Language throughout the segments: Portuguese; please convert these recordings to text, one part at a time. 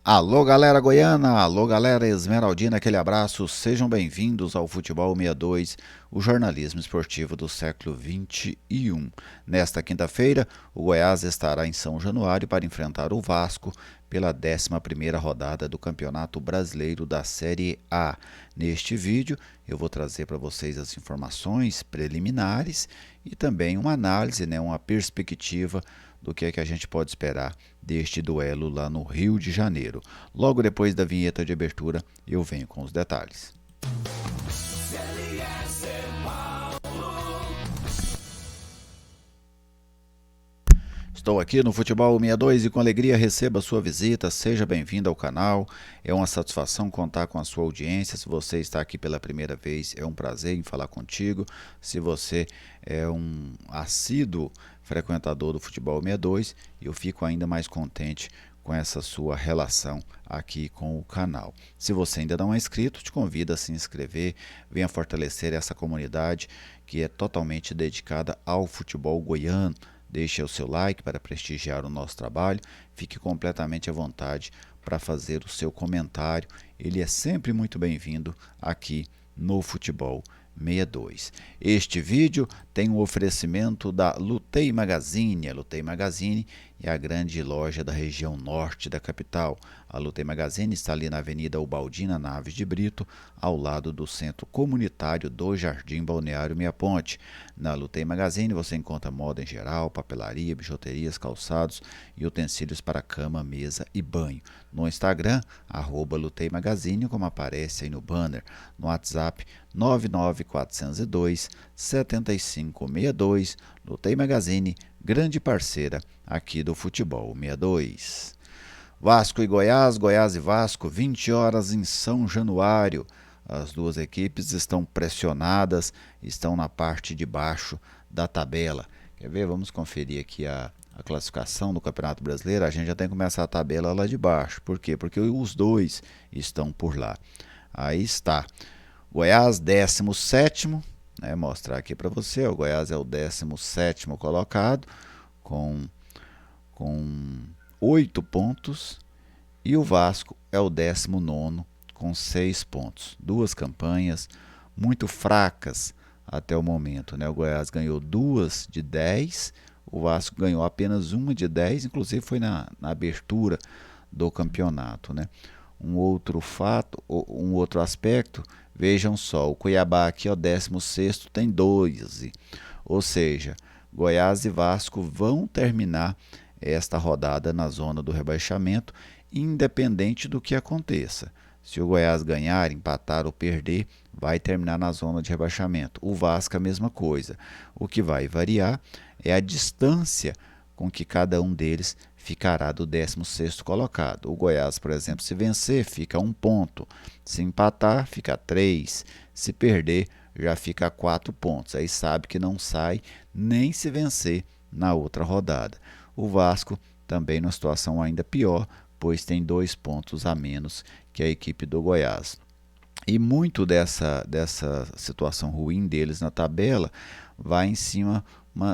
Alô galera goiana, alô galera esmeraldina, aquele abraço, sejam bem-vindos ao Futebol 62, o jornalismo esportivo do século XXI. Nesta quinta-feira, o Goiás estará em São Januário para enfrentar o Vasco pela 11ª rodada do Campeonato Brasileiro da Série A. Neste vídeo, eu vou trazer para vocês as informações preliminares e também uma análise, uma perspectiva do que é que a gente pode esperar deste duelo lá no Rio de Janeiro. Logo depois da vinheta de abertura, eu venho com os detalhes. Estou aqui no Futebol 62 e com alegria recebo a sua visita, seja bem-vindo ao canal, é uma satisfação contar com a sua audiência. Se você está aqui pela primeira vez, é um prazer em falar contigo. Se você é um assíduo frequentador do Futebol 62, eu fico ainda mais contente com essa sua relação aqui com o canal. Se você ainda não é inscrito, te convido a se inscrever, venha fortalecer essa comunidade que é totalmente dedicada ao futebol goiano. Deixe o seu like para prestigiar o nosso trabalho, fique completamente à vontade para fazer o seu comentário, ele é sempre muito bem-vindo aqui no Futebol 62. Este vídeo tem um oferecimento da Lutei Magazine. A Lutei Magazine é a grande loja da região norte da capital. A Lutei Magazine está ali na Avenida Ubaldina Naves de Brito, ao lado do Centro Comunitário do Jardim Balneário Meia Ponte. Na Lutei Magazine você encontra moda em geral, papelaria, bijuterias, calçados e utensílios para cama, mesa e banho. No Instagram, @Lutei Magazine, como aparece aí no banner. No WhatsApp, 99402-7562. Lutei Magazine, grande parceira aqui do Futebol 62. Vasco e Goiás, Goiás e Vasco, 20 horas em São Januário. As duas equipes estão pressionadas, estão na parte de baixo da tabela. Quer ver? Vamos conferir aqui a classificação do Campeonato Brasileiro. A gente já tem que começar a tabela lá de baixo. Por quê? Porque os dois estão por lá. Aí está. Goiás, 17º, mostrar aqui para você, o Goiás é o 17º colocado, com 8 pontos, e o Vasco é o 19º, com 6 pontos. Duas campanhas muito fracas até o momento. O Goiás ganhou 2 de 10, o Vasco ganhou apenas 1 de 10, inclusive foi na abertura do campeonato. Um outro fato, um outro aspecto, vejam só, o Cuiabá aqui, 16º, tem 12, ou seja, Goiás e Vasco vão terminar esta rodada na zona do rebaixamento, independente do que aconteça. Se o Goiás ganhar, empatar ou perder, vai terminar na zona de rebaixamento. O Vasco a mesma coisa. O que vai variar é a distância com que cada um deles ficará do 16º colocado. O Goiás, por exemplo, se vencer, fica 1 ponto. Se empatar, fica 3. Se perder, já fica 4 pontos. Aí sabe que não sai nem se vencer na outra rodada. O Vasco também numa situação ainda pior, pois tem 2 pontos a menos que a equipe do Goiás. E muito dessa situação ruim deles na tabela vai em cima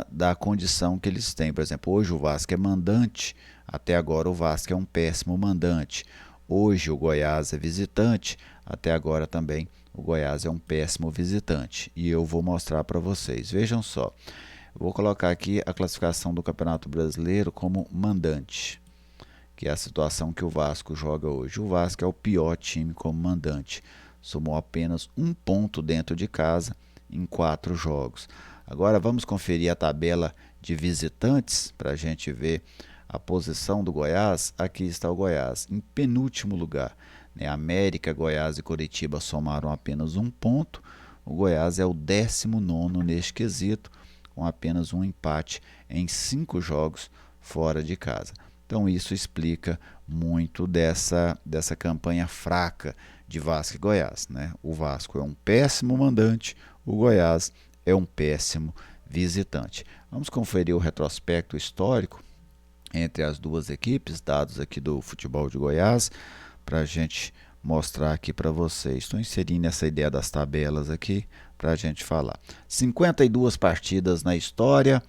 da condição que eles têm. Por exemplo, hoje o Vasco é mandante, até agora o Vasco é um péssimo mandante. Hoje o Goiás é visitante, até agora também o Goiás é um péssimo visitante. E eu vou mostrar para vocês. Vejam só, eu vou colocar aqui a classificação do Campeonato Brasileiro como mandante, que é a situação que o Vasco joga hoje. O Vasco é o pior time como mandante. Somou apenas 1 ponto dentro de casa em 4 jogos. Agora vamos conferir a tabela de visitantes para a gente ver a posição do Goiás. Aqui está o Goiás, em penúltimo lugar. América, Goiás e Coritiba somaram apenas 1 ponto. O Goiás é o 19º neste quesito, com apenas 1 empate em 5 jogos fora de casa. Então isso explica muito dessa campanha fraca de Vasco e Goiás. O Vasco é um péssimo mandante, o Goiás é um péssimo visitante. Vamos conferir o retrospecto histórico entre as duas equipes, dados aqui do Futebol de Goiás, para a gente mostrar aqui para vocês. Estou inserindo essa ideia das tabelas aqui para a gente falar. 52 partidas na história,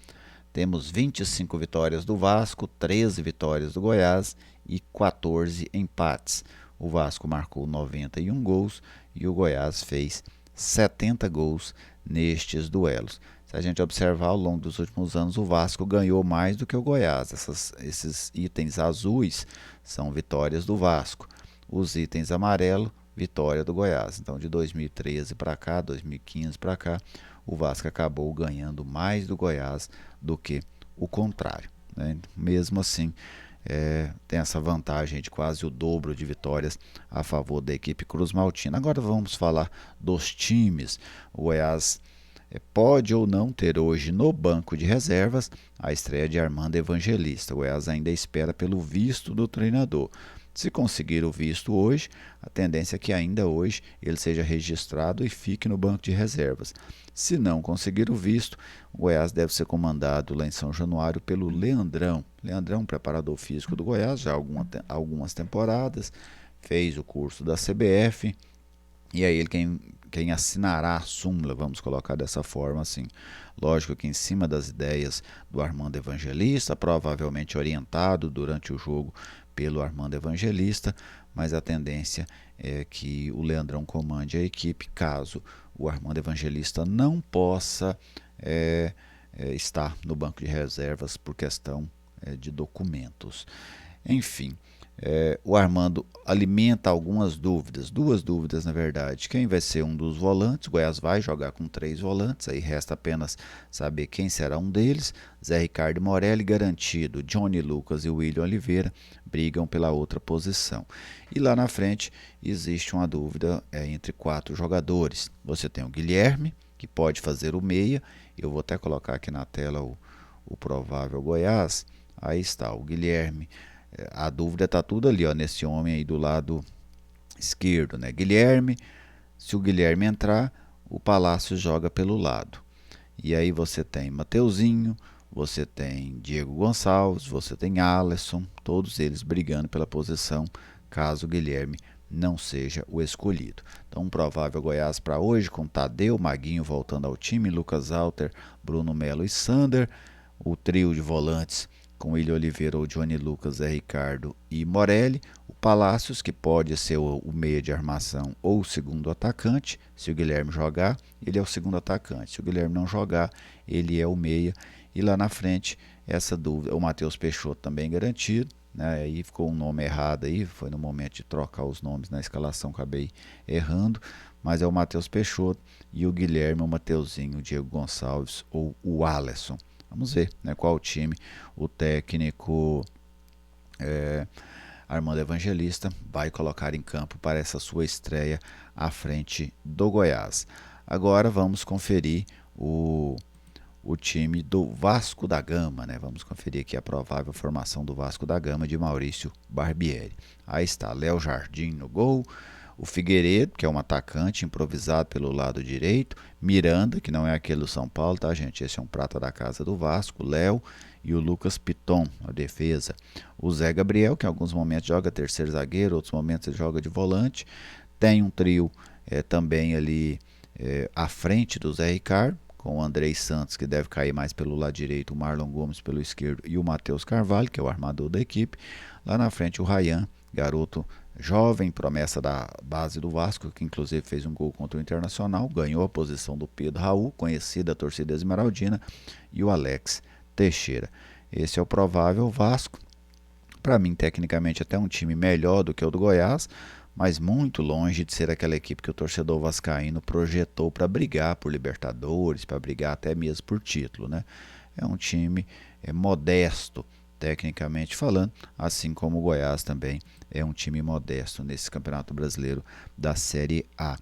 temos 25 vitórias do Vasco, 13 vitórias do Goiás e 14 empates. O Vasco marcou 91 gols e o Goiás fez 70 gols nestes duelos. Se a gente observar ao longo dos últimos anos, o Vasco ganhou mais do que o Goiás. Esses itens azuis são vitórias do Vasco. Os itens amarelos, vitória do Goiás. Então, de 2013 para cá, 2015 para cá, o Vasco acabou ganhando mais do Goiás do que o contrário, né? Mesmo assim, tem essa vantagem de quase o dobro de vitórias a favor da equipe Cruz Maltina. Agora vamos falar dos times. O Goiás pode ou não ter hoje no banco de reservas a estreia de Armando Evangelista. O Goiás ainda espera pelo visto do treinador. Se conseguir o visto hoje, a tendência é que ainda hoje ele seja registrado e fique no banco de reservas. Se não conseguir o visto, o Goiás deve ser comandado lá em São Januário pelo Leandrão. Leandrão, preparador físico do Goiás, já há algumas temporadas, fez o curso da CBF, e é ele quem assinará a súmula, vamos colocar dessa forma assim. Lógico que em cima das ideias do Armando Evangelista, provavelmente orientado durante o jogo pelo Armando Evangelista, mas a tendência é que o Leandrão comande a equipe, caso o Armando Evangelista não possa estar no banco de reservas por questão de documentos. Enfim, o Armando alimenta algumas dúvidas, duas dúvidas na verdade. Quem vai ser um dos volantes? O Goiás vai jogar com 3 volantes, aí resta apenas saber quem será um deles. Zé Ricardo Morelli garantido, Johnny Lucas e William Oliveira brigam pela outra posição. E lá na frente existe uma dúvida entre 4 jogadores. Você tem o Guilherme, que pode fazer o meia, eu vou até colocar aqui na tela o provável Goiás. Aí está o Guilherme. A dúvida está tudo ali, ó, nesse homem aí do lado esquerdo, né? Guilherme, se o Guilherme entrar, o Palácio joga pelo lado. E aí você tem Mateuzinho, você tem Diego Gonçalves, você tem Alisson, todos eles brigando pela posição, caso o Guilherme não seja o escolhido. Então, um provável Goiás para hoje, com Tadeu, Maguinho voltando ao time, Lucas Alter, Bruno Melo e Sander, o trio de volantes com William Oliveira ou Johnny Lucas, Zé Ricardo e Morelli, o Palácios, que pode ser o meia de armação ou o segundo atacante. Se o Guilherme jogar, ele é o segundo atacante. Se o Guilherme não jogar, ele é o meia. E lá na frente, essa dúvida, o Matheus Peixoto também garantido, né? Aí ficou um nome errado aí, foi no momento de trocar os nomes na escalação, acabei errando, mas é o Matheus Peixoto e o Guilherme, o Mateuzinho, o Diego Gonçalves ou o Alisson. Vamos ver, né, qual time o técnico Armando Evangelista vai colocar em campo para essa sua estreia à frente do Goiás. Agora vamos conferir o time do Vasco da Gama, né? Vamos conferir aqui a provável formação do Vasco da Gama de Maurício Barbieri. Aí está Léo Jardim no gol, o Figueiredo, que é um atacante improvisado pelo lado direito, Miranda, que não é aquele do São Paulo, tá, gente? Esse é um prata da casa do Vasco, Léo e o Lucas Piton, a defesa. O Zé Gabriel, que em alguns momentos joga terceiro zagueiro, outros momentos ele joga de volante. Tem um trio também ali à frente do Zé Ricardo, com o Andrei Santos, que deve cair mais pelo lado direito, o Marlon Gomes pelo esquerdo e o Matheus Carvalho, que é o armador da equipe. Lá na frente o Ryan, garoto jovem, promessa da base do Vasco, que inclusive fez um gol contra o Internacional, ganhou a posição do Pedro Raul, conhecido da torcida esmeraldina, e o Alex Teixeira. Esse é o provável Vasco. Para mim, tecnicamente, até um time melhor do que o do Goiás, mas muito longe de ser aquela equipe que o torcedor vascaíno projetou para brigar por Libertadores, para brigar até mesmo por título, né? É um time modesto, tecnicamente falando, assim como o Goiás também é um time modesto nesse Campeonato Brasileiro da Série A.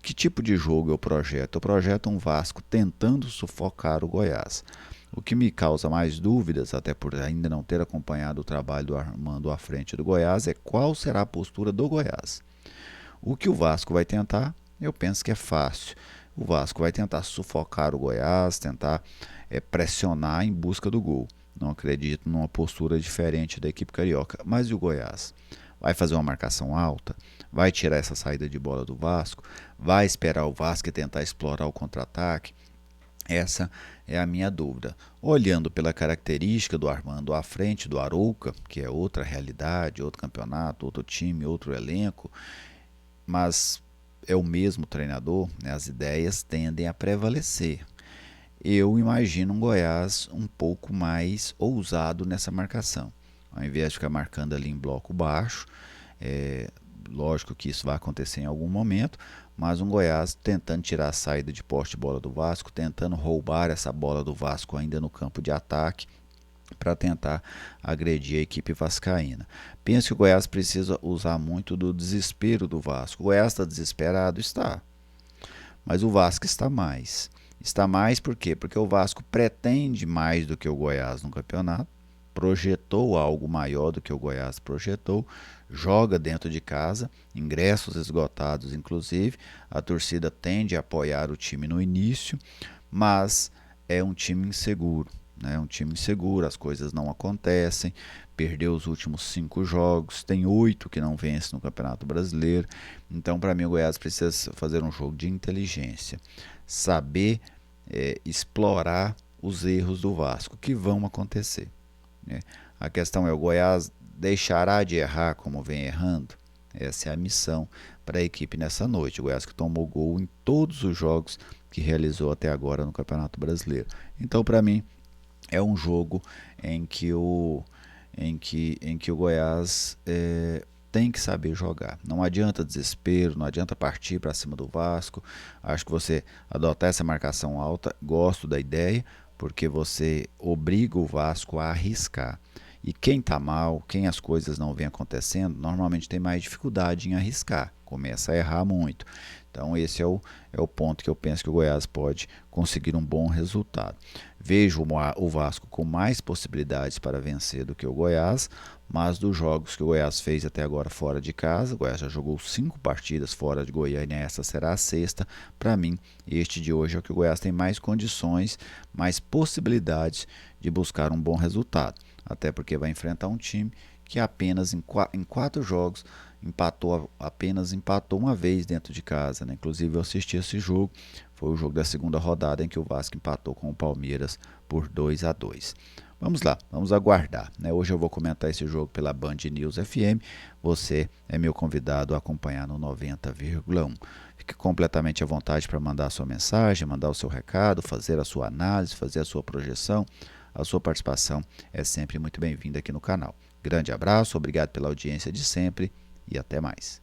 Que tipo de jogo eu projeto? Eu projeto um Vasco tentando sufocar o Goiás. O que me causa mais dúvidas, até por ainda não ter acompanhado o trabalho do Armando à frente do Goiás, é qual será a postura do Goiás. O que o Vasco vai tentar, eu penso que é fácil. O Vasco vai tentar sufocar o Goiás, tentar pressionar em busca do gol. Não acredito numa postura diferente da equipe carioca. Mas e o Goiás? Vai fazer uma marcação alta? Vai tirar essa saída de bola do Vasco? Vai esperar o Vasco e tentar explorar o contra-ataque? Essa é a minha dúvida. Olhando pela característica do Armando à frente do Arouca, que é outra realidade, outro campeonato, outro time, outro elenco, mas é o mesmo treinador, né? As ideias tendem a prevalecer. Eu imagino um Goiás um pouco mais ousado nessa marcação. Ao invés de ficar marcando ali em bloco baixo, é, lógico que isso vai acontecer em algum momento, mas um Goiás tentando tirar a saída de poste de bola do Vasco, tentando roubar essa bola do Vasco ainda no campo de ataque para tentar agredir a equipe vascaína. Penso que o Goiás precisa usar muito do desespero do Vasco. O Goiás está desesperado? Está. Mas o Vasco está mais. Está mais por quê? Porque o Vasco pretende mais do que o Goiás no campeonato, projetou algo maior do que o Goiás projetou, joga dentro de casa, ingressos esgotados inclusive, a torcida tende a apoiar o time no início, mas é um time inseguro. É um time inseguro, as coisas não acontecem, perdeu os últimos 5 jogos, tem 8 que não vence no Campeonato Brasileiro. Então, para mim, o Goiás precisa fazer um jogo de inteligência, saber explorar os erros do Vasco, que vão acontecer, né? A questão é: o Goiás deixará de errar como vem errando? Essa é a missão para a equipe nessa noite. O Goiás que tomou gol em todos os jogos que realizou até agora no Campeonato Brasileiro. Então, para mim, é um jogo em que o Goiás tem que saber jogar. Não adianta desespero, não adianta partir para cima do Vasco. Acho que você adotar essa marcação alta, gosto da ideia, porque você obriga o Vasco a arriscar. E quem está mal, quem as coisas não vêm acontecendo, normalmente tem mais dificuldade em arriscar, começa a errar muito. Então esse é o ponto que eu penso que o Goiás pode conseguir um bom resultado. Vejo o Vasco com mais possibilidades para vencer do que o Goiás, mas dos jogos que o Goiás fez até agora fora de casa, o Goiás já jogou 5 partidas fora de Goiânia, essa será a sexta. Para mim, este de hoje é o que o Goiás tem mais condições, mais possibilidades de buscar um bom resultado. Até porque vai enfrentar um time que apenas em 4 jogos apenas empatou uma vez dentro de casa, né? Inclusive eu assisti esse jogo, foi o jogo da segunda rodada em que o Vasco empatou com o Palmeiras por 2-2. Vamos lá, vamos aguardar, né? Hoje eu vou comentar esse jogo pela Band News FM. Você é meu convidado a acompanhar no 90,1. Fique completamente à vontade para mandar a sua mensagem, mandar o seu recado, fazer a sua análise, fazer a sua projeção. A sua participação é sempre muito bem-vinda aqui no canal. Grande abraço, obrigado pela audiência de sempre e até mais.